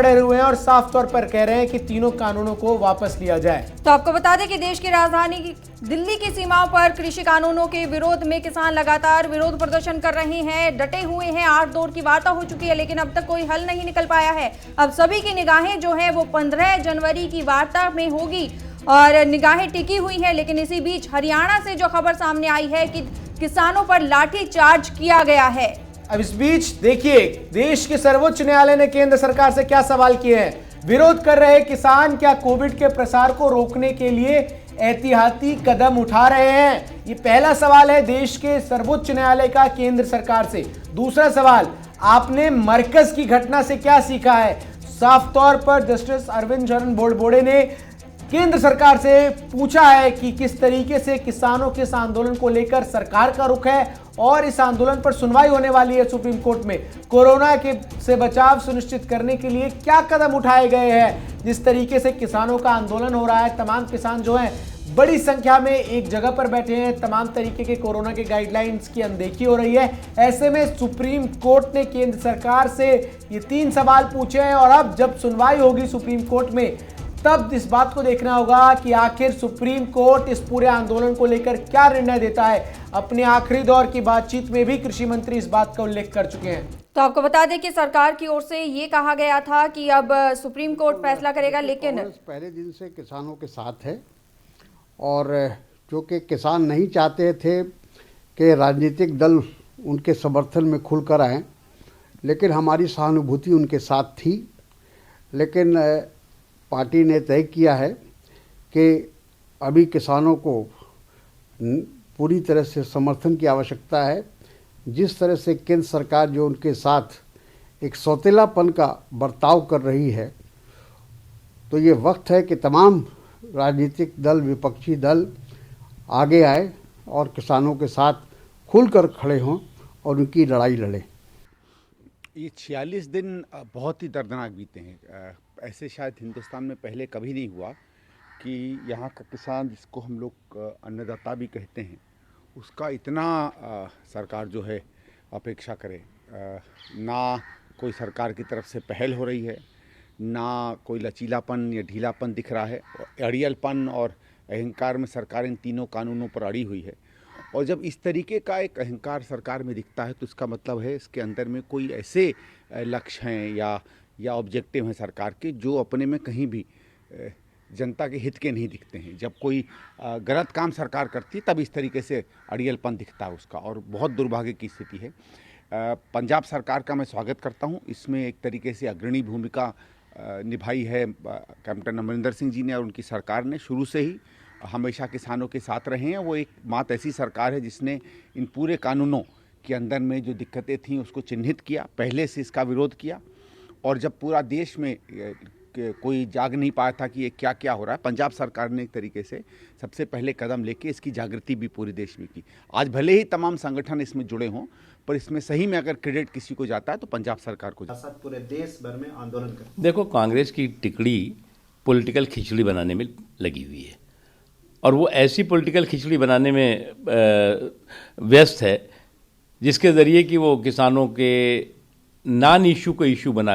अड़े हुए हैं और साफ तौर पर कह रहे हैं कि तीनों कानूनों को वापस लिया जाए। तो आपको बता दें कि देश की राजधानी दिल्ली की सीमाओं पर कृषि कानूनों के विरोध में किसान लगातार विरोध प्रदर्शन कर रहे हैं, डटे हुए हैं। 8 दौर की वार्ता हो चुकी है, लेकिन अब तक कोई हल नहीं निकल पाया है। अब सभी की निगाहें जो है वो 15 जनवरी की वार्ता में होगी और निगाहें टिकी हुई है। लेकिन इसी बीच हरियाणा से जो खबर सामने आई है कि किसानों पर लाठीचार्ज किया गया है। अब इस बीच देखिए, देश के सर्वोच्च न्यायालय ने केंद्र सरकार से क्या सवाल किए हैं। विरोध कर रहे किसान क्या कोविड के प्रसार को रोकने के लिए एहतियाती कदम उठा रहे हैं? ये पहला सवाल है देश के सर्वोच्च न्यायालय का केंद्र सरकार से। दूसरा सवाल, आपने मरकज की घटना से क्या सीखा है? साफ तौर पर जस्टिस अरविंद चरण बोरदोले ने केंद्र सरकार से पूछा है कि किस तरीके से किसानों के इस आंदोलन को लेकर सरकार का रुख है और इस आंदोलन पर सुनवाई होने वाली है सुप्रीम कोर्ट में। कोरोना के से बचाव सुनिश्चित करने के लिए क्या कदम उठाए गए हैं? जिस तरीके से किसानों का आंदोलन हो रहा है, तमाम किसान जो हैं बड़ी संख्या में एक जगह पर बैठे हैं, तमाम तरीके के कोरोना के गाइडलाइंस की अनदेखी हो रही है। ऐसे में सुप्रीम कोर्ट ने केंद्र सरकार से ये 3 सवाल पूछे हैं और अब जब सुनवाई होगी सुप्रीम कोर्ट में, तब इस बात को देखना होगा कि आखिर सुप्रीम कोर्ट इस पूरे आंदोलन को लेकर क्या निर्णय देता है। अपने आखिरी दौर की बातचीत में भी कृषि मंत्री इस बात का उल्लेख कर चुके हैं। तो आपको बता दें कि सरकार की ओर से ये कहा गया था कि अब सुप्रीम कोर्ट फैसला करेगा, लेकिन पहले दिन से किसानों के साथ है और जो कि किसान नहीं चाहते थे कि राजनीतिक दल उनके समर्थन में खुलकर आएँ, लेकिन हमारी सहानुभूति उनके साथ थी। लेकिन पार्टी ने तय किया है कि अभी किसानों को पूरी तरह से समर्थन की आवश्यकता है। जिस तरह से केंद्र सरकार जो उनके साथ एक सौतेलापन का बर्ताव कर रही है, तो ये वक्त है कि तमाम राजनीतिक दल, विपक्षी दल आगे आए और किसानों के साथ खुलकर खड़े हों और उनकी लड़ाई लड़ें। ये 46 दिन बहुत ही दर्दनाक बीते हैं। ऐसे शायद हिंदुस्तान में पहले कभी नहीं हुआ कि यहाँ का किसान, जिसको हम लोग अन्नदाता भी कहते हैं, उसका इतना सरकार जो है अपेक्षा करे। ना कोई सरकार की तरफ से पहल हो रही है, ना कोई लचीलापन या ढीलापन दिख रहा है। अड़ियलपन और अहंकार में सरकार इन तीनों कानूनों पर अड़ी हुई है। और जब इस तरीके का एक अहंकार सरकार में दिखता है तो इसका मतलब है इसके अंदर में कोई ऐसे लक्ष्य हैं या ऑब्जेक्टिव हैं सरकार के जो अपने में कहीं भी जनता के हित के नहीं दिखते हैं। जब कोई गलत काम सरकार करती है तब इस तरीके से अड़ियलपन दिखता है उसका, और बहुत दुर्भाग्य की स्थिति है। पंजाब सरकार का मैं स्वागत करता हूँ। इसमें एक तरीके से अग्रणी भूमिका निभाई है कैप्टन अमरिंदर सिंह जी ने और उनकी सरकार ने। शुरू से ही हमेशा किसानों के साथ रहे हैं। वो एक मात्र ऐसी सरकार है जिसने इन पूरे कानूनों के अंदर में जो दिक्कतें थीं उसको चिन्हित किया, पहले से इसका विरोध किया। और जब पूरा देश में कोई जाग नहीं पाया था कि ये क्या क्या हो रहा है, पंजाब सरकार ने एक तरीके से सबसे पहले कदम लेके इसकी जागृति भी पूरे देश में की। आज भले ही तमाम संगठन इसमें जुड़े हों, पर इसमें सही में अगर क्रेडिट किसी को जाता है तो पंजाब सरकार को जाता है। पूरे देश भर में आंदोलन कर, देखो, कांग्रेस की टिकड़ी पॉलिटिकल खिचड़ी बनाने में लगी हुई है और वो ऐसी पॉलिटिकल खिचड़ी बनाने में व्यस्त है जिसके ज़रिए कि वो किसानों के नॉन इशू को इशू बना